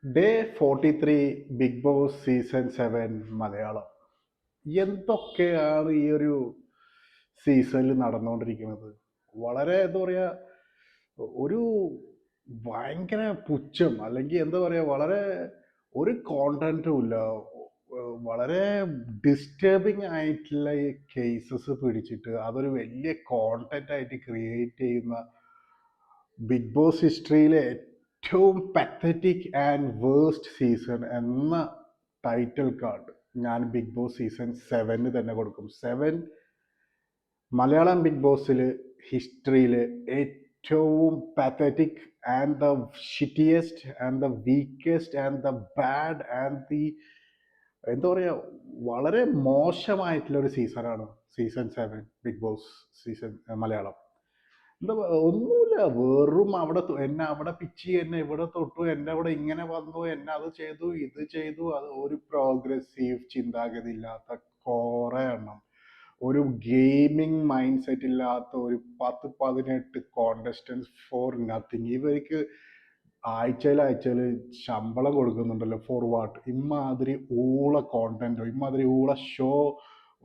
Day 43 Bigg boss season 7 Malayalam. എന്തൊക്കെയാണ് ഈ ഒരു സീസണിൽ നടന്നുകൊണ്ടിരിക്കുന്നത്? വളരെ എന്താ പറയുക, ഒരു ഭയങ്കര പുച്ഛം, അല്ലെങ്കിൽ എന്താ പറയുക, വളരെ ഒരു കോണ്ടന്റും ഇല്ല. വളരെ ഡിസ്റ്റർബിങ് ആയിട്ടുള്ള ഈ കേസസ് പിടിച്ചിട്ട് അതൊരു വലിയ കോണ്ടന്റ് ആയിട്ട് ക്രിയേറ്റ് ചെയ്യുന്ന ബിഗ് ബോസ് ഹിസ്റ്ററിയിലെ ഏറ്റവും പത്തറ്റിക് ആൻഡ് വേഴ്സ്റ്റ് സീസൺ എന്ന ടൈറ്റിൽ കാർഡ് ഞാൻ ബിഗ് ബോസ് സീസൺ 7 തന്നെ കൊടുക്കും. 7 മലയാളം ബിഗ് ബോസിൽ ഹിസ്റ്ററിയിൽ ഏറ്റവും pathetic and the shittiest and the weakest and the bad and the എന്താ പറയുക, വളരെ മോശമായിട്ടുള്ള ഒരു സീസണാണ് season 7 big boss season Malayalam. എന്താ ഒന്നുമില്ല, വെറും അവിടെ എന്നെ അവിടെ പിച്ചി, എന്നെ ഇവിടെ തൊട്ടു, എന്നെ അവിടെ ഇങ്ങനെ വന്നു, എന്നെ അത് ചെയ്തു, ഇത് ചെയ്തു. അത് ഒരു പ്രോഗ്രസീവ് ചിന്താഗതി ഇല്ലാത്ത കുറെ എണ്ണം, ഒരു ഗെയിമിംഗ് മൈൻഡ് സെറ്റ് ഇല്ലാത്ത ഒരു 10-18 കോണ്ടസ്റ്റൻസ് ഫോർ നത്തിങ്. ഇവർക്ക് ആഴ്ചയിൽ ശമ്പളം കൊടുക്കുന്നുണ്ടല്ലോ, ഫോർ വാട്ട്? ഇമ്മാതിരി ഊള കോണ്ടന്റോ, ഇമ്മാതിരി ഊള ഷോ,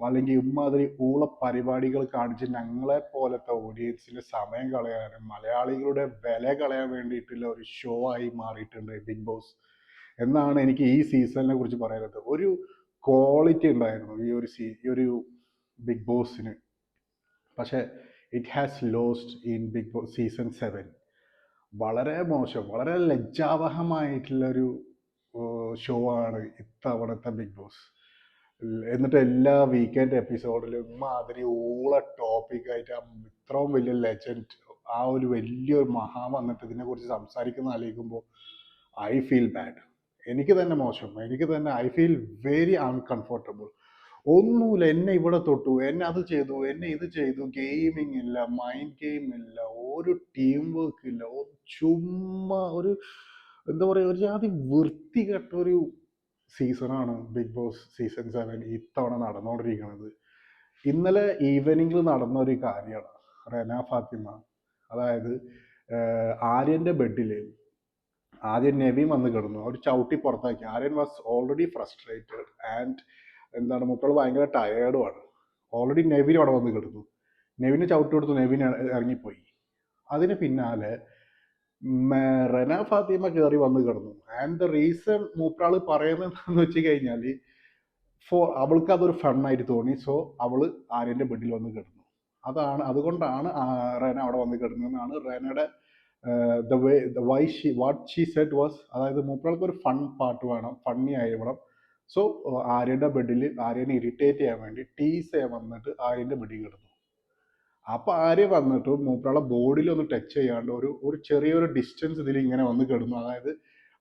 അല്ലെങ്കിൽ ഇമ്മാതിരി ഊള പരിപാടികൾ കാണിച്ച് ഞങ്ങളെ പോലത്തെ ഓഡിയൻസിന്റെ സമയം കളയാനും മലയാളികളുടെ വില കളയാൻ വേണ്ടിയിട്ടുള്ള ഒരു ഷോ ആയി മാറിയിട്ടുണ്ട് ബിഗ് ബോസ് എന്നാണ് എനിക്ക് ഈ സീസണിനെ കുറിച്ച് പറയുന്നത്. ഒരു ക്വാളിറ്റി ഉണ്ടായിരുന്നു ഈ ഒരു ബിഗ് ബോസിന്, പക്ഷേ it has lost in Bigg boss season 7. വളരെ മോശം, വളരെ ലജ്ജാവഹമായിട്ടുള്ളൊരു ഷോ ആണ് ഇത്തവണത്തെ ബിഗ് ബോസ്. എന്നിട്ട് എല്ലാ വീക്കെൻഡ് എപ്പിസോഡിലും മാതിരി ഊള ടോപ്പിക്കായിട്ട് ഇത്രയും വലിയ ലെജൻഡ്, ആ ഒരു വലിയൊരു മഹാ വന്നിട്ട് ഇതിനെക്കുറിച്ച് സംസാരിക്കുന്ന ആലോചിക്കുമ്പോൾ ഐ ഫീൽ ബാഡ്. എനിക്ക് തന്നെ മോശം, എനിക്ക് തന്നെ ഐ ഫീൽ വെരി അൺകംഫർട്ടബിൾ. ഒന്നുമില്ല, എന്നെ ഇവിടെ തൊട്ടു, എന്നെ അത് ചെയ്തു, എന്നെ ഇത് ചെയ്തു. ഗെയിമിംഗ് ഇല്ല, മൈൻഡ് ഗെയിം ഇല്ല, ഒരു ടീം വർക്ക് ഇല്ല, ചുമ്മാ ഒരു എന്താ പറയുക, ഒരു ജാതി വൃത്തികെട്ട ഒരു സീസണാണ് ബിഗ് ബോസ് സീസൺ 7 ഇത്തവണ നടന്നുകൊണ്ടിരിക്കുന്നത്. ഇന്നലെ ഈവനിങ്ങിൽ നടന്ന ഒരു കാര്യമാണ് റെന ഫാത്തിമ, അതായത് ആര്യന്റെ ബെഡിൽ ആദ്യം നെവിൻ വന്ന് കിടന്നു, അവർ ചവിട്ടി പുറത്താക്കി. Aryan was already frustrated and എന്താണ്, മുക്കൾ ഭയങ്കര ടയേർഡുമാണ്. ഓൾറെഡി നെവിൻ അവിടെ വന്ന് കിടന്നു, നെവിന് ചവിട്ടി കൊടുത്തു, നെവിൻ ഇറങ്ങിപ്പോയി. അതിന് പിന്നാലെ റെന ഫാത്തിമ കയറി വന്ന് കിടന്നു. ആൻഡ് ദ റീസൺ മൂപ്പരാള് പറയുന്നതെന്ന് വെച്ച് കഴിഞ്ഞാൽ, അവൾക്ക് അതൊരു ഫണ്ണായിട്ട് തോന്നി, സോ അവള് ആര്യന്റെ ബെഡിൽ വന്ന് കിടന്നു. അതുകൊണ്ടാണ് റെന അവിടെ വന്ന് കിടന്നതെന്നാണ് റെനയുടെ the way why she what she said was, അതായത് മൂപ്പരാൾക്ക് ഒരു ഫൺ പാട്ട് വേണം, ഫണ്ണി ആയിക്കണം. സോ ആര്യന്റെ ബെഡിൽ ആര്യനെ ഇറിറ്റേറ്റ് ചെയ്യാൻ വേണ്ടി ടീസ് ചെയ്യാൻ വന്നിട്ട് ആര്യന്റെ ബെഡിൽ കിടന്നു. അപ്പൊ ആര്യ വന്നിട്ട് മൂപ്പരാളെ ബോഡിയിൽ ഒന്ന് ടച്ച് ചെയ്യാണ്ട് ഒരു ചെറിയൊരു ഡിസ്റ്റൻസ് ഇതിൽ ഇങ്ങനെ വന്ന് കിടന്നു. അതായത്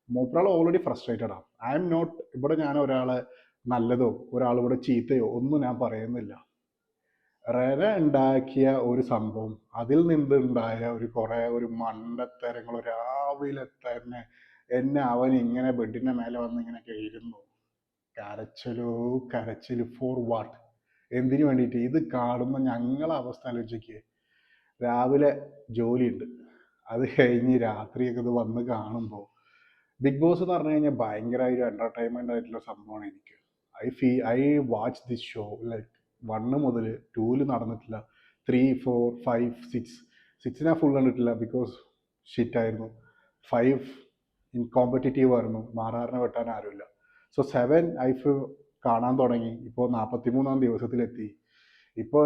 മൂപ്പരാൾ ഓൾറെഡി ഫ്രസ്ട്രേറ്റഡ് ആണ്. ഐ എം നോട്ട്, ഇവിടെ ഞാൻ ഒരാളെ നല്ലതോ ഒരാളിവിടെ ചീത്തയോ ഒന്നും ഞാൻ പറയുന്നില്ല. റെന ഉണ്ടാക്കിയ ഒരു സംഭവം, അതിൽ നിന്നുണ്ടായ ഒരു മണ്ടത്തരങ്ങൾ, രാവിലെ തന്നെ എന്നെ അവൻ ഇങ്ങനെ ബെഡിന്റെ മേലെ വന്ന് ഇങ്ങനെ കയറുന്നു. കരച്ചിലോ കരച്ചില്, ഫോർ വാട്ട്? എന്തിനു വേണ്ടിയിട്ട്? ഇത് കാണുന്ന ഞങ്ങളെ അവസ്ഥ ആലോചിക്ക്. രാവിലെ ജോലിയുണ്ട്, അത് കഴിഞ്ഞ് രാത്രിയൊക്കെ ഇത് വന്ന് കാണുമ്പോൾ, ബിഗ് ബോസ് എന്ന് പറഞ്ഞു കഴിഞ്ഞാൽ ഭയങ്കര ഒരു എന്റർടൈൻമെന്റ് ആയിട്ടുള്ള സംഭവമാണ് എനിക്ക്. I watch this show like 1 മുതൽ 2 നടന്നിട്ടില്ല, 3, 4, 5, 6. 6 ഞാൻ ഫുൾ കണ്ടിട്ടില്ല, ബിക്കോസ് ഷിറ്റ് ആയിരുന്നു. 5 ഇൻകോമ്പറ്റീറ്റീവ് ആയിരുന്നു, മാറാറിനെ വെട്ടാൻ ആരുമില്ല. സോ 7 കാണാൻ തുടങ്ങി, ഇപ്പോൾ 43-ാം ദിവസത്തിലെത്തി. ഇപ്പോൾ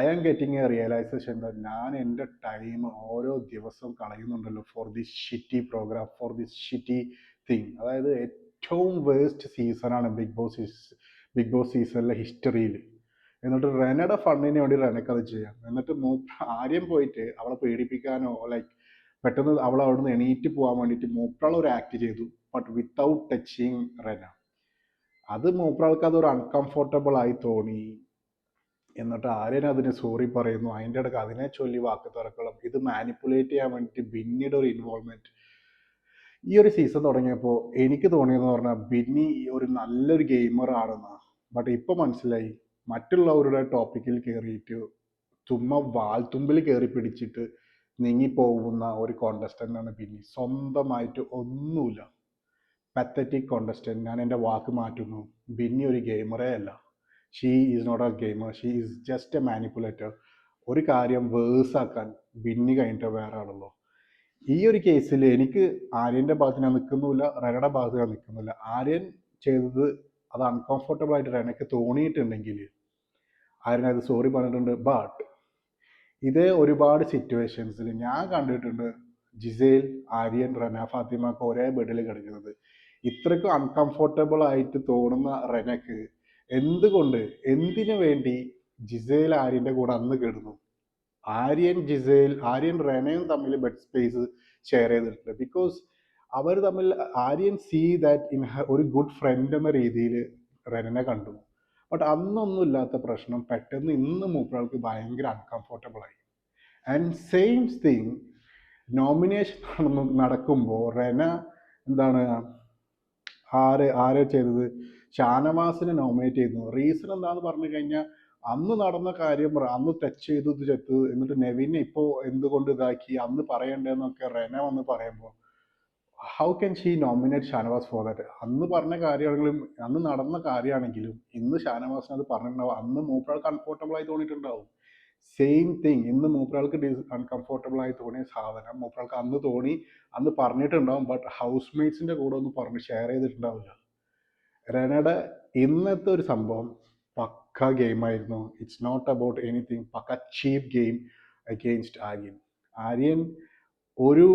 I am getting a realisation ഞാൻ എൻ്റെ ടൈം ഓരോ ദിവസവും കളയുന്നുണ്ടല്ലോ for this shitty program, for this shitty thing. അതായത് ഏറ്റവും വേസ്റ്റ് സീസണാണ് ബിഗ് ബോസ് സീസണിലെ ഹിസ്റ്ററിയിൽ. എന്നിട്ട് റെനയുടെ ഫണ്ടിന് വേണ്ടി റെനക്ക് അത് ചെയ്യാം. എന്നിട്ട് ആര്യം പോയിട്ട് അവളെ പേടിപ്പിക്കാനോ ലൈക്ക് പെട്ടെന്ന് അവൾ അവിടെ നിന്ന് എണീറ്റ് പോകാൻ വേണ്ടിയിട്ട് മൂപ്പറാൾ ഒരു ആക്ട് ചെയ്തു, ബട്ട് വിത്തൗട്ട് ടച്ചിങ് റെന. അത് മൂപ്പറാൾക്ക് അതൊരു അൺകംഫർട്ടബിൾ ആയി തോന്നി. എന്നിട്ട് ആര്യൻ അതിന് സോറി പറയുന്നു, അതിൻ്റെ ഇടയ്ക്ക് അതിനെ ചൊല്ലി വാക്ക് തർക്കണം. ഇത് മാനിപ്പുലേറ്റ് ചെയ്യാൻ വേണ്ടിയിട്ട് ബിന്നിയുടെ ഒരു ഇൻവോൾവ്മെന്റ് ഈ ഒരു സീസൺ തുടങ്ങിയപ്പോൾ എനിക്ക് തോന്നിയെന്ന് പറഞ്ഞാൽ ബിന്നി ഒരു നല്ലൊരു ഗെയിമർ ആണെന്നാണ്. ബട്ട് ഇപ്പൊ മനസ്സിലായി, മറ്റുള്ളവരുടെ ടോപ്പിക്കിൽ കയറിയിട്ട് ചുമ്മാ വാൽത്തുമ്പിൽ കയറി പിടിച്ചിട്ട് നീങ്ങിപ്പോകുന്ന ഒരു കോണ്ടസ്റ്റന്റ് ആണ് ബിന്നി. സ്വന്തമായിട്ട് ഒന്നുമില്ല, പത്തറ്റിക് കോണ്ടസ്റ്റൻറ്റ്, ഞാൻ എൻ്റെ വാക്ക് മാറ്റുന്നു, ബിന്നി ഒരു ഗെയിമറേ അല്ല. She is not a gamer, she is just a manipulator. ഒരു കാര്യം വേഴ്സാക്കാൻ ബിന്നി കഴിഞ്ഞിട്ട് വേറെ ആളുള്ളൂ. ഈ ഒരു കേസിൽ എനിക്ക് ആര്യൻ്റെ ഭാഗത്ത് ഞാൻ നിൽക്കുന്നില്ല, റെനയുടെ ഭാഗത്ത് ഞാൻ നിൽക്കുന്നില്ല. ആര്യൻ ചെയ്തത് അത് അൺകംഫർട്ടബിൾ ആയിട്ട് എനിക്ക് തോന്നിയിട്ടുണ്ടെങ്കിൽ ആര്യൻ അത് സോറി പറഞ്ഞിട്ടുണ്ട്. ബട്ട് ഇതേ ഒരുപാട് സിറ്റുവേഷൻസിൽ ഞാൻ കണ്ടിട്ടുണ്ട് ജിസേൽ, ആര്യൻ, റെന ഫാത്തിമ ഒക്കെ ഒരേ ബെഡിൽ കിടക്കുന്നത്. ഇത്രയ്ക്കും അൺകംഫർട്ടബിൾ ആയിട്ട് തോന്നുന്ന റെനക്ക് എന്തുകൊണ്ട്, എന്തിനു വേണ്ടി ജിസേൽ ആര്യൻ്റെ കൂടെ അന്ന് കിടന്നു? ആര്യൻ റെനയും തമ്മിൽ ബെഡ് സ്പേസ് ഷെയർ ചെയ്തിട്ടുണ്ട്. ബിക്കോസ് അവർ തമ്മിൽ ആര്യൻ സീ ദാറ്റ് ഇൻ ഒരു ഗുഡ് ഫ്രണ്ട് എന്ന രീതിയിൽ റെനനെ കണ്ടു. ബട്ട് അന്നൊന്നും ഇല്ലാത്ത പ്രശ്നം പെട്ടെന്ന് ഇന്ന് മൂപ്പരാൾക്ക് ഭയങ്കര അൺകംഫർട്ടബിൾ ആയി. ആൻഡ് സെയിം തിങ് നോമിനേഷൻ നടക്കുമ്പോൾ റെന എന്താണ് ആരെ ചെയ്തത്? ഷാനവാസിനെ നോമിനേറ്റ് ചെയ്യുന്നു. റീസൺ എന്താന്ന് പറഞ്ഞു കഴിഞ്ഞാൽ അന്ന് നടന്ന കാര്യം, അന്ന് ടച്ച് ചെയ്തു ചെത്ത്, എന്നിട്ട് നെവിനെ ഇപ്പോൾ എന്തുകൊണ്ട് ഇതാക്കി, അന്ന് പറയണ്ടേന്നൊക്കെ റെന വന്ന് പറയുമ്പോൾ how can she nominate Shanavas for that? അന്ന് പറഞ്ഞ കാര്യമാണെങ്കിലും അന്ന് നടന്ന കാര്യമാണെങ്കിലും ഇന്ന് ഷാനവാസിന് അത് പറഞ്ഞിട്ടുണ്ടാവും. അന്ന് മൂപ്പരാൾക്ക് അൺകംഫർട്ടബിൾ ആയി തോന്നിയിട്ടുണ്ടാവും. സെയിം തിങ് ഇന്ന് മൂപ്പരാൾക്ക് അൺകംഫർട്ടബിൾ ആയി തോന്നിയ സാധനം മൂപ്പരാൾക്ക് അന്ന് തോന്നി, അന്ന് പറഞ്ഞിട്ടുണ്ടാവും. ബട്ട് ഹൗസ് മേറ്റ്സിൻ്റെ കൂടെ ഒന്നും പറഞ്ഞ് ഷെയർ ചെയ്തിട്ടുണ്ടാവില്ല. റെനയുടെ ഇന്നത്തെ ഒരു സംഭവം പക്ക ഗെയിമായിരുന്നു. It's not about anything. പക്ക ചീപ്പ് ഗെയിം അഗെയിൻസ്റ്റ് ആര്യൻ ഒരു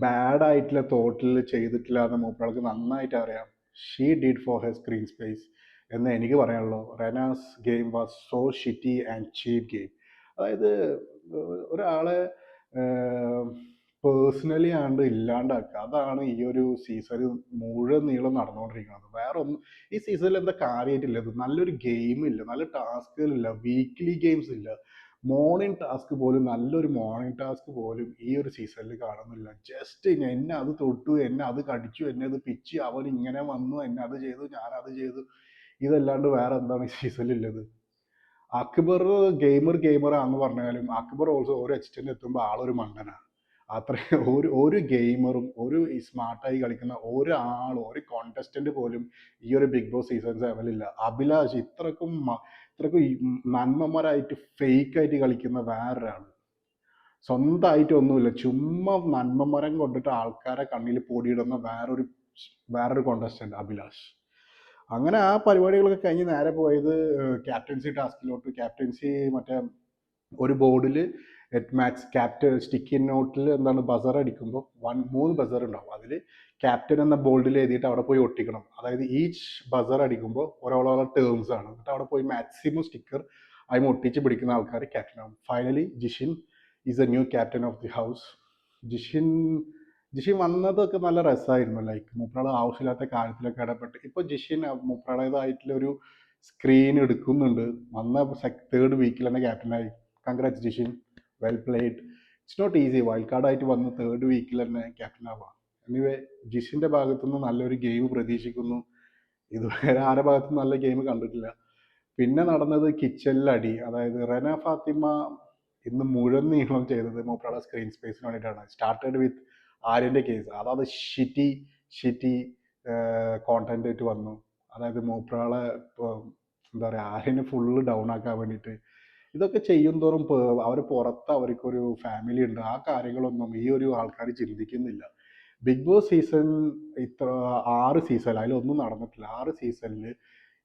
ബാഡ് ആയിട്ടുള്ള തോട്ടിൽ ചെയ്തിട്ടില്ല എന്ന് മൂപ്പരാൾക്ക് നന്നായിട്ട് അറിയാം. She did for her screen space എന്ന് എനിക്ക് പറയാനുള്ളൂ. Rena's game was so shitty and cheap game. അതായത് ഒരാളെ പേഴ്സണലി ആണ്ട് ഇല്ലാണ്ടാക്കുക, അതാണ് ഈ ഒരു സീസണിൽ മുഴുവൻ നീളം നടന്നുകൊണ്ടിരിക്കുന്നത്. വേറെ ഒന്നും ഈ സീസണിൽ എന്താ കാര്യമായിട്ടില്ല. ഇത് നല്ലൊരു ഗെയിമില്ല, നല്ല ടാസ്കുകളില്ല, വീക്ക്ലി ഗെയിംസ് ഇല്ല. മോർണിംഗ് ടാസ്ക് പോലും, നല്ലൊരു മോർണിംഗ് ടാസ്ക് പോലും ഈ ഒരു സീസണിൽ കാണുന്നില്ല. ജസ്റ്റ് എന്നെ അത് തൊട്ടു, എന്നെ അത് കടിച്ചു, എന്നെ അത് പിച്ച്, അവൻ ഇങ്ങനെ വന്നു, എന്നെ അത് ചെയ്തു, ഞാൻ അത് ചെയ്തു, ഇതല്ലാണ്ട് വേറെ എന്താണ് ഈ സീസണിലുള്ളത്? അക്ബർ ഗെയിമറാന്ന് പറഞ്ഞാലും അക്ബർ ഓൾസോ ഒരു എക്സ്റ്റെൻഡ് എത്തുമ്പോൾ ആളൊരു മണ്ടനാണ്. അത്രയും ഒരു ഗെയിമറും ഒരു സ്മാർട്ടായി കളിക്കുന്ന ഒരാളും ഒരു കോണ്ടസ്റ്റന്റ് പോലും ഈ ഒരു ബിഗ് ബോസ് സീസൺ 7 അഭിലാഷ് ഇത്രക്കും നന്മമാരായിട്ട് ഫേക്ക് ആയിട്ട് കളിക്കുന്ന വേറൊരാൾ, സ്വന്തമായിട്ട് ഒന്നുമില്ല, ചുമ്മാ നന്മമരം കൊണ്ടിട്ട് ആൾക്കാരെ കണ്ണിൽ പൊടിയിടുന്ന വേറൊരു കോണ്ടസ്റ്റന്റ് അഭിലാഷ്. അങ്ങനെ ആ പരിപാടികളൊക്കെ കഴിഞ്ഞ് നേരെ പോയത് ക്യാപ്റ്റൻസി ടാസ്കിലോട്ട്. ക്യാപ്റ്റൻസി മറ്റേ ഒരു ബോർഡിൽ മാക്സ് ക്യാപ്റ്റൻ സ്റ്റിക്കി നോട്ടിൽ എന്താണ് ബസർ അടിക്കുമ്പോൾ 3 ബസർ ഉണ്ടാവും. അതിൽ ക്യാപ്റ്റൻ എന്ന ബോൾഡിൽ എഴുതിയിട്ട് അവിടെ പോയി ഒട്ടിക്കണം. അതായത് ഈച്ച് ബസർ അടിക്കുമ്പോൾ ഓരോരോ ടേംസ് ആണ്. എന്നിട്ട് അവിടെ പോയി മാക്സിമം സ്റ്റിക്കർ അതിന് ഒട്ടിച്ച് പിടിക്കുന്ന ആൾക്കാർ ക്യാപ്റ്റൻ ആവും. Finally Jishin is a new captain of the house. Jishin വന്നതൊക്കെ നല്ല രസമായിരുന്നു. ലൈക്ക് മൂപ്പരാൾ ആവശ്യമില്ലാത്ത കാര്യത്തിലൊക്കെ ഇടപെട്ട് ഇപ്പോൾ ജിഷിൻ മൂപ്പരാളേതായിട്ടുള്ള ഒരു സ്ക്രീൻ എടുക്കുന്നുണ്ട്. വന്ന 3rd വീക്കിൽ തന്നെ ക്യാപ്റ്റനായി. Congrats Jishin, well played. It's not easy wild കാർഡായിട്ട് വന്ന് 3rd വീക്കിൽ തന്നെ ക്യാപ്റ്റൻ ആവാം. എനിവേ ജിഷിൻ്റെ ഭാഗത്തുനിന്ന് നല്ലൊരു ഗെയിം പ്രതീക്ഷിക്കുന്നു. ഇതുവരെ ആരുടെ ഭാഗത്തുനിന്ന് നല്ല ഗെയിം കണ്ടിട്ടില്ല. പിന്നെ നടന്നത് കിച്ചണിലടി. അതായത് റെന ഫാത്തിമ ഇന്ന് മുഴുവൻ നീളം ചെയ്തത് മൂപ്പരാളെ സ്ക്രീൻ സ്പേസിന് വേണ്ടിയിട്ടാണ്. സ്റ്റാർട്ടഡ് വിത്ത് ആര്യൻ്റെ കേസ്. അതായത് ഷിറ്റി കോണ്ടന്റ് ആയിട്ട് വന്നു. അതായത് മൂപ്പരാളെ എന്താ പറയുക, ആര്യനെ ഫുള്ള് ഡൗൺ ആക്കാൻ വേണ്ടിയിട്ട്. ഇതൊക്കെ ചെയ്യും തോറും അവർ പുറത്ത് അവർക്കൊരു ഫാമിലി ഉണ്ട്. ആ കാര്യങ്ങളൊന്നും ഈ ഒരു ആൾക്കാർ ചിന്തിക്കുന്നില്ല. ബിഗ് ബോസ് സീസൺ 6 സീസൺ അതിലൊന്നും നടന്നിട്ടില്ല. 6 സീസണിൽ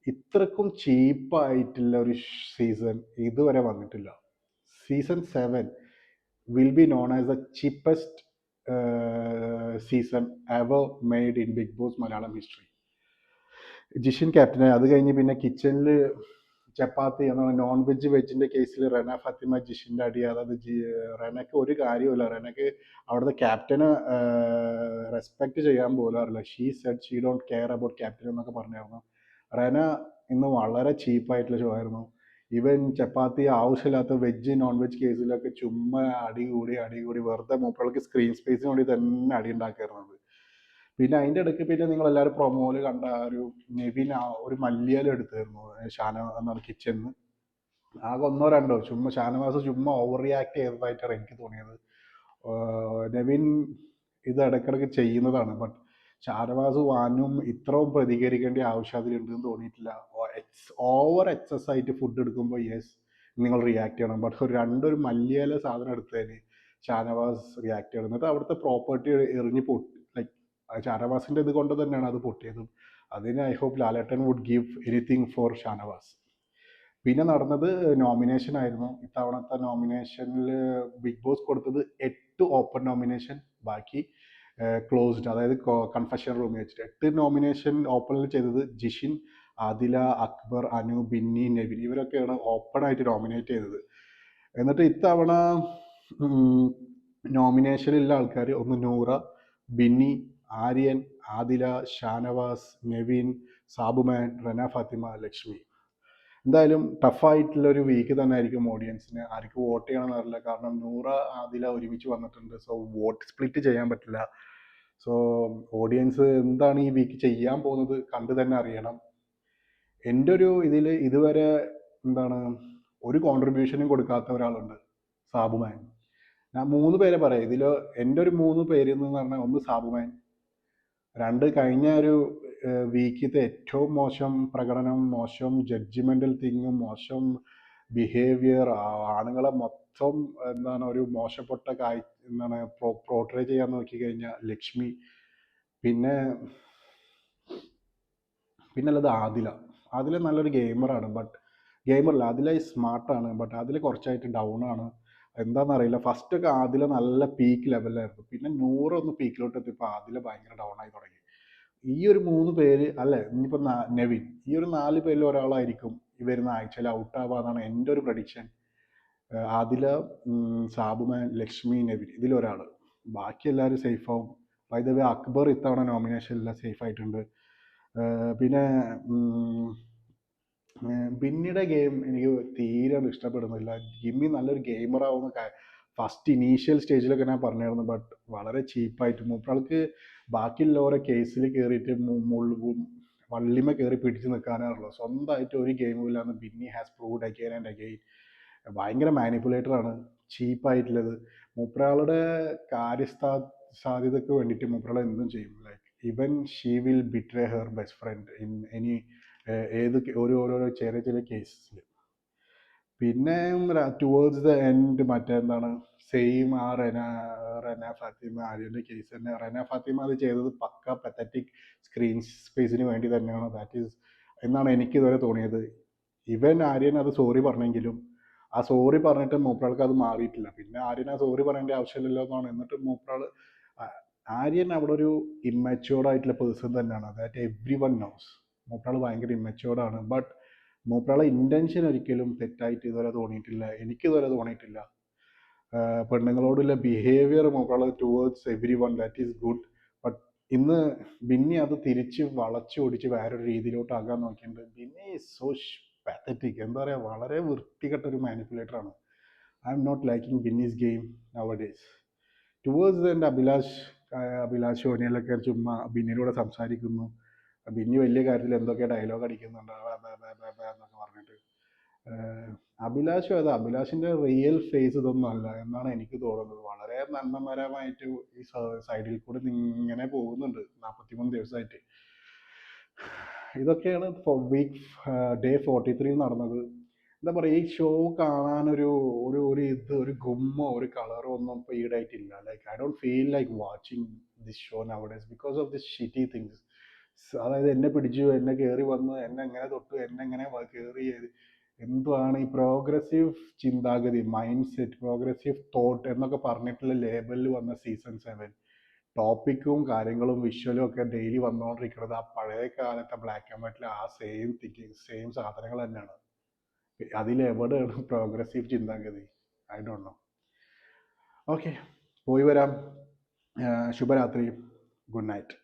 ഇത്രക്കും ചീപ്പായിട്ടുള്ള ഒരു സീസൺ ഇതുവരെ വന്നിട്ടില്ല. Season 7 will be known as the cheapest season ever made in Bigg Boss Malayalam history. Jishin ക്യാപ്റ്റനായി. അത് കഴിഞ്ഞ് പിന്നെ കിച്ചണിൽ ചപ്പാത്തി എന്നാണ് നോൺ വെജിൻ്റെ കേസിൽ റെന ഫാത്തിമ ജിഷിൻ്റെ അടി. അതായത് റെനക്ക് ഒരു കാര്യമില്ല. റെനക്ക് അവിടുത്തെ ക്യാപ്റ്റനെ റെസ്പെക്റ്റ് ചെയ്യാൻ പോലും അറിയില്ല. She said she don't care about captain എന്നൊക്കെ പറഞ്ഞായിരുന്നു. റെന ഇന്ന് വളരെ ചീപ്പായിട്ടുള്ള ഷോ ആയിരുന്നു. ഈവൻ ചപ്പാത്തി ആവശ്യമില്ലാത്ത വെജ് നോൺ വെജ് കേസിലൊക്കെ ചുമ്മാ അടികൂടി വെറുതെ മൂപ്പർക്ക് സ്ക്രീൻ സ്പേസിന് വേണ്ടി തന്നെ അടി ഉണ്ടാക്കിയിരുന്നത്. പിന്നെ അതിൻ്റെ ഇടയ്ക്ക് പിന്നെ നിങ്ങളെല്ലാവരും പ്രൊമോയിൽ കണ്ട ഒരു നെവിൻ ഒരു മല്ലിയില എടുത്തായിരുന്നു എന്താണ് കിച്ചണിന്ന്. ആകെ 1-2 ഷാനവാസ് ചുമ്മാ ഓവർ റിയാക്ട് ചെയ്തതായിട്ടാണ് എനിക്ക് തോന്നിയത്. നെവിൻ ഇത് ഇടയ്ക്കിടയ്ക്ക് ചെയ്യുന്നതാണ്. ബട്ട് ഷാനവാസ് വാനും ഇത്രയും പ്രതികരിക്കേണ്ട ആവശ്യം അതിലുണ്ടെന്ന് തോന്നിയിട്ടില്ല. ഓവർ എക്സസ് ആയിട്ട് ഫുഡ് എടുക്കുമ്പോൾ യെസ് നിങ്ങൾ റിയാക്ട് ചെയ്യണം. ബട്ട് ഒരു രണ്ടൊരു മല്ലിയില സാധനം എടുത്തതിന് ഷാനവാസ് റിയാക്ട് ചെയ്യണം. എന്നിട്ട് അവിടുത്തെ പ്രോപ്പർട്ടി എറിഞ്ഞ് പൊട്ടി. ലൈക്ക് ഷാനവാസിൻ്റെ ഇത് കൊണ്ട് തന്നെയാണ് അത് പൊട്ടിയത്. അതിന് I hope Lalettan would give anything for Shanavas. പിന്നെ നടന്നത് നോമിനേഷൻ ആയിരുന്നു. ഇത്തവണത്തെ നോമിനേഷനിൽ ബിഗ് ബോസ് കൊടുത്തത് 8 ഓപ്പൺ നോമിനേഷൻ, ബാക്കി ക്ലോസ്ഡ്, അതായത് കൺഫഷൻ റൂമിൽ വെച്ചിട്ട് 8 നോമിനേഷൻ ഓപ്പണിൽ ചെയ്തത് ജിഷിൻ, ആദില, അക്ബർ, അനു, ബിന്നി, നെവിൻ ഇവരൊക്കെയാണ് ഓപ്പൺ ആയിട്ട് നോമിനേറ്റ് ചെയ്തത്. എന്നിട്ട് ഇത്തവണ നോമിനേഷനിലുള്ള ആൾക്കാർ ഒന്ന് നൂറ, ബിന്നി, ആര്യൻ, ആദില, ഷാനവാസ്, നെവിൻ, സാബുമാൻ, റന ഫാത്തിമ, ലക്ഷ്മി. എന്തായാലും ടഫായിട്ടുള്ളൊരു വീക്ക് തന്നെ ആയിരിക്കും ഓഡിയൻസിന്. ആർക്ക് വോട്ട് ചെയ്യണമെന്ന് അറിയില്ല. കാരണം നൂറ, ആദില ഒരുമിച്ച് വന്നിട്ടുണ്ട്. സോ വോട്ട് സ്പ്ലിറ്റ് ചെയ്യാൻ പറ്റില്ല. സോ ഓഡിയൻസ് എന്താണ് ഈ വീക്ക് ചെയ്യാൻ പോകുന്നത് കണ്ടു തന്നെ അറിയണം. എൻ്റെ ഒരു ഇതിൽ ഇതുവരെ എന്താണ് ഒരു കോൺട്രിബ്യൂഷനും കൊടുക്കാത്ത ഒരാളുണ്ട്, സാബുമാൻ. ഞാൻ 3 പേരെ പറയാം ഇതിൽ. എൻ്റെ ഒരു 3 പേര് എന്ന് പറഞ്ഞാൽ ഒന്ന് സാബുമാൻ, 2 കഴിഞ്ഞ ഒരു വീക്കിലത്തെ ഏറ്റവും മോശം പ്രകടനം, മോശം ജഡ്ജിമെൻ്റൽ തിങ്ങും, മോശം ബിഹേവിയർ, ആണുങ്ങളെ മൊത്തം എന്താണ് ഒരു മോശപ്പെട്ട എന്താണ് പോർട്രേ ചെയ്യാൻ നോക്കിക്കഴിഞ്ഞാൽ ലക്ഷ്മി. പിന്നുള്ളത് ആദില. ആദില നല്ലൊരു ഗെയിമറാണ്, ബട്ട് ഗെയിമറല്ല, ആദില സ്മാർട്ടാണ്, ബട്ട് അതിൽ കുറച്ചായിട്ട് ഡൗൺ ആണ്. എന്താണെന്നറിയില്ല. ഫസ്റ്റൊക്കെ ആദില നല്ല പീക്ക് ലെവലിലായിരുന്നു. പിന്നെ നൂറൊന്ന് പീക്കിലോട്ട് എത്തിയപ്പോൾ ആദില ഭയങ്കര ഡൗൺ ആയി തുടങ്ങി. ഈ ഒരു 3 പേര് അല്ലേ, ഇനിയിപ്പോൾ നെവിൻ, ഈ ഒരു 4 പേരിൽ ഒരാളായിരിക്കും ഈ വരുന്ന ആഴ്ചയിൽ ഔട്ടാവാന്നാണ് എൻ്റെ ഒരു പ്രഡിക്ഷൻ. ആദില, സാബുമാൻ, ലക്ഷ്മി, നെവിൻ ഇതിലൊരാൾ. ബാക്കി എല്ലാവരും സേഫ് ആവും. ബൈ ദ വേ അക്ബർ ഇത്തവണ നോമിനേഷനിൽ സേഫ് ആയിട്ടുണ്ട്. പിന്നെ ബിന്നിയുടെ ഗെയിം എനിക്ക് തീരെ ഇഷ്ടപ്പെടുന്നില്ല. ജിമ്മി നല്ലൊരു ഗെയിമറാവുന്ന ഫസ്റ്റ് ഇനീഷ്യൽ സ്റ്റേജിലൊക്കെ ഞാൻ പറഞ്ഞായിരുന്നു, ബട്ട് വളരെ ചീപ്പായിട്ട് മൂപ്പർക്ക് ബാക്കിയുള്ളവരെ കേസിൽ കയറിയിട്ട് മുഴുകും വള്ളിമ കയറി പിടിച്ച് നിൽക്കാനാണല്ലോ. സ്വന്തമായിട്ട് ഒരു ഗെയിമില്ലാന്ന് Binny has proved again and again. ഭയങ്കര മാനിപ്പുലേറ്ററാണ്, ചീപ്പായിട്ടുള്ളത്. മൂപ്പരാളുടെ സാധ്യതയ്ക്ക് വേണ്ടിയിട്ട് മൂപ്പരാൾ എന്തും ചെയ്യും. Like even she will betray her best friend in any ഓരോരോ ചെറിയ കേസസിൽ. പിന്നെ ടുവേർഡ്സ് ദ എൻഡ് മറ്റെന്താണ് സെയിം ആ റന ഫാത്തിമ ആര്യൻ്റെ കേസ് തന്നെ. റന ഫാത്തിമ അത് ചെയ്തത് പക്ക പത്തറ്റിക് സ്ക്രീൻ സ്പേസിന് വേണ്ടി തന്നെയാണ്. ദാറ്റ് ഈസ് എന്നാണ് എനിക്ക് ഇതുവരെ തോന്നിയത്. ഇവൻ ആര്യൻ അത് സോറി പറഞ്ഞെങ്കിലും ആ സോറി പറഞ്ഞിട്ട് മൂപ്പറാൾക്ക് അത് മാറിയിട്ടില്ല. പിന്നെ ആര്യൻ ആ സോറി പറയേണ്ട ആവശ്യമില്ലല്ലോ എന്നാണ്. എന്നിട്ട് ആര്യൻ അവിടെ ഒരു ഇമ്മച്യൂർഡ് ആയിട്ടുള്ള പേഴ്സൺ തന്നെയാണ്. That everyone knows. മൂപ്പറാൾ ഭയങ്കര ഇമ്മച്യൂർഡാണ്. ബട്ട് മൂപ്പറാളെ ഇൻറ്റൻഷൻ ഒരിക്കലും തെറ്റായിട്ട് ഇതുവരെ തോന്നിയിട്ടില്ല, എനിക്കിതുവരെ തോന്നിയിട്ടില്ല. പെണ്ണുങ്ങളോടുള്ള ബിഹേവിയർ മൂപ്പറാൾ towards everyone, that is good. But ഇന്ന് ബിന്നി അത് തിരിച്ച് വളച്ച് ഓടിച്ച് വേറൊരു രീതിയിലോട്ടാകാൻ നോക്കിയിട്ടുണ്ട്. Binny is so pathetic. എന്താ പറയുക, വളരെ വൃത്തികെട്ടൊരു മാനിപ്പുലേറ്ററാണ്. I am not liking Binny's game nowadays. Towards എൻ്റെ അഭിലാഷ് ഓനിയലൊക്കെ ചുമ്മാ ബിന്നിലൂടെ സംസാരിക്കുന്നു. ബിന്നി വലിയ കാര്യത്തിൽ എന്തൊക്കെ ഡയലോഗ് അടിക്കുന്നുണ്ട് എന്നൊക്കെ പറഞ്ഞിട്ട്. അഭിലാഷിൻ്റെ റിയൽ ഫേസ് ഇതൊന്നും അല്ല എന്നാണ് എനിക്ക് തോന്നുന്നത്. വളരെ നന്മപരമായിട്ട് ഈ സൈഡിൽ കൂടെ ഇങ്ങനെ പോകുന്നുണ്ട് 43 ദിവസമായിട്ട്. ഇതൊക്കെയാണ് വീക്ക് ഡേ 43 നടന്നത്. എന്താ പറയുക, ഈ ഷോ കാണാനൊരു ഒരു ഗുമ്മോ ഒരു കളറോ ഒന്നും ഇപ്പോൾ ഈടായിട്ടില്ല. Like I don't feel like watching this show nowadays because of this shitty things. അതായത് എന്നെ പിടിച്ചു, എന്നെ കയറി വന്ന്, എന്നെ എങ്ങനെ തൊട്ടു, എന്നെ എങ്ങനെ കയറി, എന്തുവാണ് ഈ പ്രോഗ്രസീവ് ചിന്താഗതി, മൈൻഡ് സെറ്റ്, പ്രോഗ്രസീവ് തോട്ട് എന്നൊക്കെ പറഞ്ഞിട്ടുള്ള ലേബലിൽ വന്ന സീസൺ 7 ടോപ്പിക്കും കാര്യങ്ങളും വിഷ്വലും ഒക്കെ ഡെയിലി വന്നുകൊണ്ടിരിക്കുന്നത് ആ പഴയ കാലത്തെ ബ്ലാക്ക് ആൻഡ് വൈറ്റിലെ ആ സെയിം തിങ്കിങ്, സെയിം സാധനങ്ങൾ തന്നെയാണ്. അതിലെവിടെയാണ് പ്രോഗ്രസീവ് ചിന്താഗതി? I don't know. ഓക്കെ, പോയി വരാം. ശുഭരാത്രി, ഗുഡ് നൈറ്റ്.